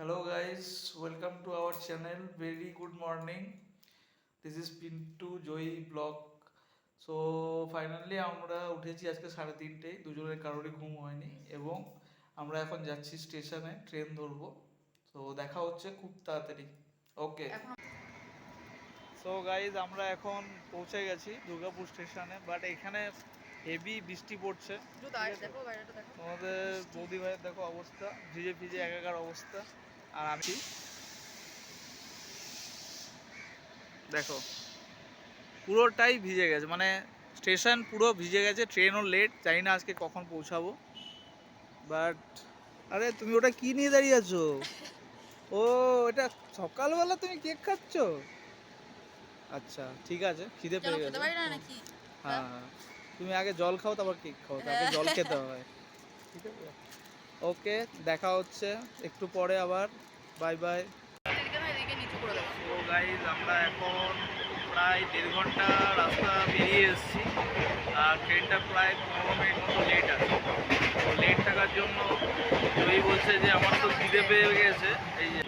Hello guys, welcome to our channel. Very good morning. This is Pintu Joy Blog. So finally আমরা উঠেছি আজকে 3:30, দুজনের কারোরই ঘুম হয়নি এবং আমরা এখন যাচ্ছি স্টেশনে, ট্রেন ধরবো। তো দেখা হচ্ছে খুব তাড়াতাড়ি। ওকে। সো গাইজ আমরা এখন পৌঁছে গেছি দুর্গাপুর স্টেশনে, বাট এখানে হেভি বৃষ্টি পড়ছে। তোমাদের বৌদি ভাইয়ের দেখো অবস্থা, ভিজে ভিজে একাকার অবস্থা। আর আমি দেখো পুরোটাই ভিজে গেছে, মানে স্টেশন পুরো ভিজে গেছে, ট্রেনও লেট, জানি না আজকে কখন পৌঁছাবো। বাট আরে তুমি ওটা কি নিয়ে দাঁড়িয়ে আছো? ও এটা সকালবেলা তুমি কেক খাচ্ছ? আচ্ছা ঠিক আছে, খিদে পেয়ে গেছে। হ্যাঁ হ্যাঁ, তুমি আগে জল খাও তারপর কেক খাও, তাকে জল খেতে হয়। ঠিক আছে, ওকে, দেখা হচ্ছে একটু পরে আবার। Bye bye. তো গাইজ আমরা এখন প্রায় 1.5 ঘন্টা রাস্তা বেরিয়ে এসেছি, আর ট্রেনটা প্রায় 15 মিনিট মতো লেট আছে। তো লেট থাকার জন্য জয়ী বলছে যে আমার তো খিদে পেয়ে গেছে। এই যে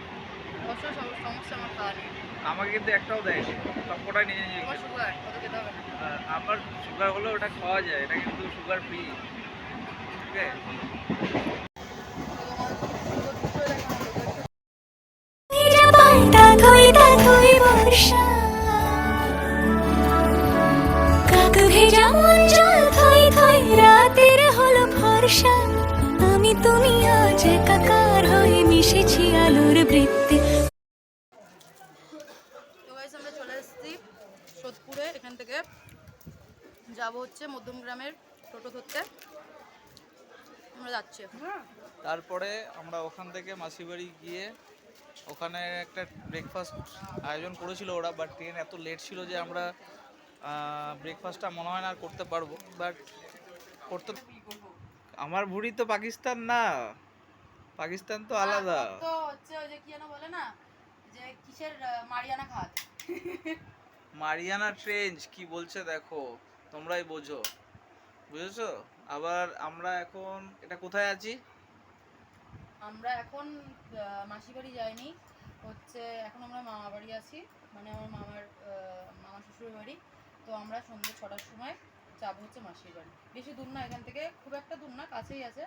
আমাকে কিন্তু একটাও দেয়নি, সবকটাই নিজে নিজে আমার সুগার হলে ওটা খাওয়া যায়, এটা কিন্তু সুগার ফ্রি। ঠিক আছে, আমি তুমি আজ একাকার হয়ে মিশেছি আলোর বৃত্তে। তো গাইস আমরা চলে এসেছি সোদপুরে, এখান থেকে যাব হচ্ছে মধ্যমগ্রামের টোটো ধরতে। আমরা যাচ্ছি এখন। তারপরে আমরা ওখান থেকে মাসিবাড়ি গিয়ে ওখানে একটা ব্রেকফাস্ট আয়োজন করেছিল ওরা, বাট ট্রেন এত লেট ছিল যে আমরা ব্রেকফাস্টটা মনে হয় না আর করতে পারবো। বাট করতে, আমার ভুঁড়ি তো পাকিস্তান না, পাকিস্তান তো আলাদা। তো হচ্ছে ওই যে কি যেন বলে না, যে কিসের মারিয়ানা খাত। মারিয়ানা ট্রেঞ্চ কি বলছে দেখো, তোমরাই বোঝো, বুঝেছো? আবার আমরা এখন এটা কোথায় আছি? আমরা এখন মাসি বাড়ি যাইনি, হচ্ছে এখন আমরা মামা বাড়ি আছি, মানে আমার মামা শ্বশুরের বাড়ি। তো আমরা সন্ধ্যে 6টার সময় যাবো হচ্ছে মাসির বাড়ি। বেশি দূর না, এখান থেকে খুব একটা দূর না, কাছেই আছে।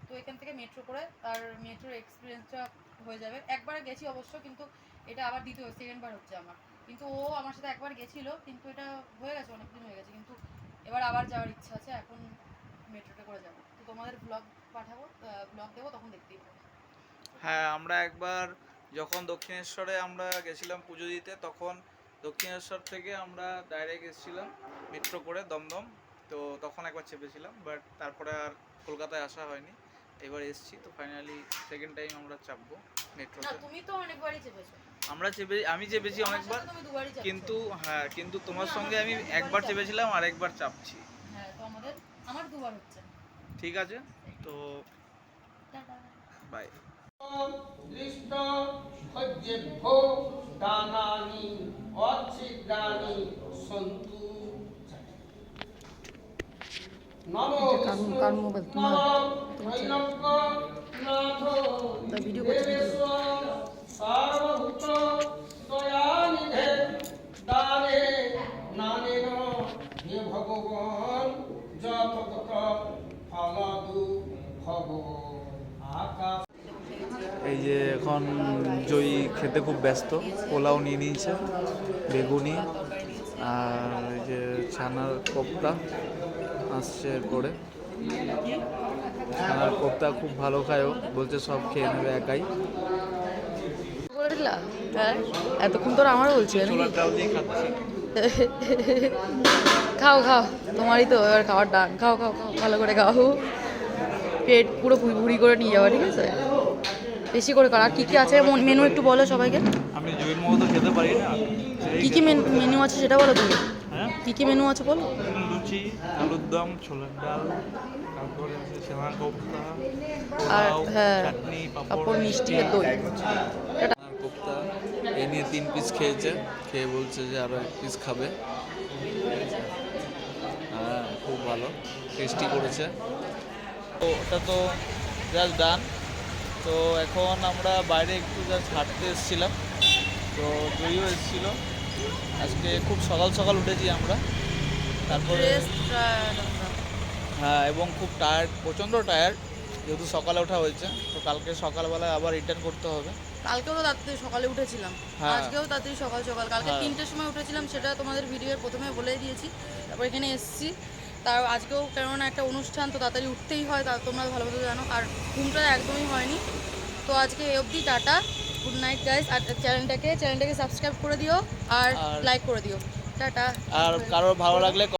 তো এখান থেকে মেট্রো করে, আর মেট্রোর এক্সপিরিয়েন্সটা হয়ে যাবে। একবার গেছি অবশ্য, কিন্তু এটা আবার সেকেন্ডবার হচ্ছে আমার। কিন্তু ও আমার সাথে একবার গেছিলো, কিন্তু এটা হয়ে গেছে, অনেকদিন হয়ে গেছে, কিন্তু এবার আবার যাওয়ার ইচ্ছা আছে। এখন মেট্রোতে করে যাবো, তো তোমাদের ব্লগ পাঠাবো, ব্লগ দেবো, তখন দেখতেই পাবো। হ্যাঁ, আমরা একবার যখন দক্ষিণেশ্বরে আমরা গেছিলাম পুজো দিতে, তখন দক্ষিণেশ্বর থেকে আমরা ডাইরেক্ট এসেছিলাম মেট্রো করে দমদম। তো তখন একবার চেপেছিলাম, বাট তারপরে আর কলকাতায় আসা হয়নি। এবার এসেছি, তো ফাইনালি সেকেন্ড টাইম আমরা চাপবো মেট্রোতে। তুমি তো অনেকবারই চেপেছো। আমি চেপেছি অনেকবার, কিন্তু হ্যাঁ, কিন্তু তোমার সঙ্গে আমি একবার চেপেছিলাম আর একবার চাপছি। হ্যাঁ, তো আমার দুবার হচ্ছে। ঠিক আছে, তো বাই। দৃষ্ট ভোজ্যেভ্যো দানানি অচ্ছিদ্রানি সন্তু। নমো সার্বভূত দয়ানিধে দানে নানেন হে ভগবান যথতত ফলাদু ভব আকাশ। এই যে এখন জয়ী খেতে খুব ব্যস্ত, পোলাও নিয়ে নিয়েছে, বেগুনি, আর এই যে ছানার কোপ্তা আসছে এরপরে। ছানার কোপ্তা খুব ভালো খায় ও, বলছে সব খেয়ে নেবে একাই। এতক্ষণ তোর আমার বলছি ছোলার ডাল দিয়ে খাচ্ছি। খাও খাও, তোমারই তো এবার খাওয়ার ডান। খাও খাও খাও, ভালো করে খাও, পেট পুরো ভুড়ি করে নিয়ে যাওয়া, ঠিক আছে? বেশি করে কর। আর কী কী আছে মেনু একটু বলো সবাইকে। আমি জয়ীর মতো তো খেতে পারি না। কী কী মেনু আছে সেটা বলো তুমি। হ্যাঁ, কী কী মেনু আছে বলো। লুচি, আলুর দম, ছোলার ডাল, তারপরে আছে ছানার কোপ্তা, আর পোলাও, হ্যাঁ, চাটনি, পাঁপড়, মিষ্টি আর দই। ছানার কোপ্তা এ নিয়ে 3 পিস খেয়েছে, খেয়ে বলছে যে আরও 1 পিস খাবে। হ্যাঁ, খুব ভালো টেস্টি করেছে। তো ওটা তো জাস্ট ডান। তো এখন আমরা বাইরে একটু জাস্ট হাঁটতে এসেছিলাম, তো জয়ীও এসেছিলো। আজকে খুব সকাল সকাল উঠেছি আমরা, তারপরে হ্যাঁ, এবং খুব টায়ার্ড, প্রচণ্ড টায়ার্ড, যেহেতু সকালে ওঠা হয়েছে। তো কালকে সকালবেলায় আবার রিটার্ন করতে হবে। কালকেও তো তাড়াতাড়ি সকালে উঠেছিলাম, হ্যাঁ। আজকেও তাড়াতাড়ি সকাল সকাল। কালকে হ্যাঁ। 3টের সময় উঠেছিলাম, সেটা তোমাদের ভিডিওর প্রথমে বলে দিয়েছি। তারপর এখানে এসেছি, তার আজকেও কেননা একটা অনুষ্ঠান, তো তাড়াতাড়ি উঠতেই হয়, তা তোমরা ভালোভাবে জানো। আর ঘুমটা একদমই হয়নি। তো আজকে এই অবধি, টাটা, গুড নাইট গাইস। আর চ্যানেলটাকে সাবস্ক্রাইব করে দিও আর আর- লাইক করে দিও। টাটা। আর কারোর ভালো লাগলে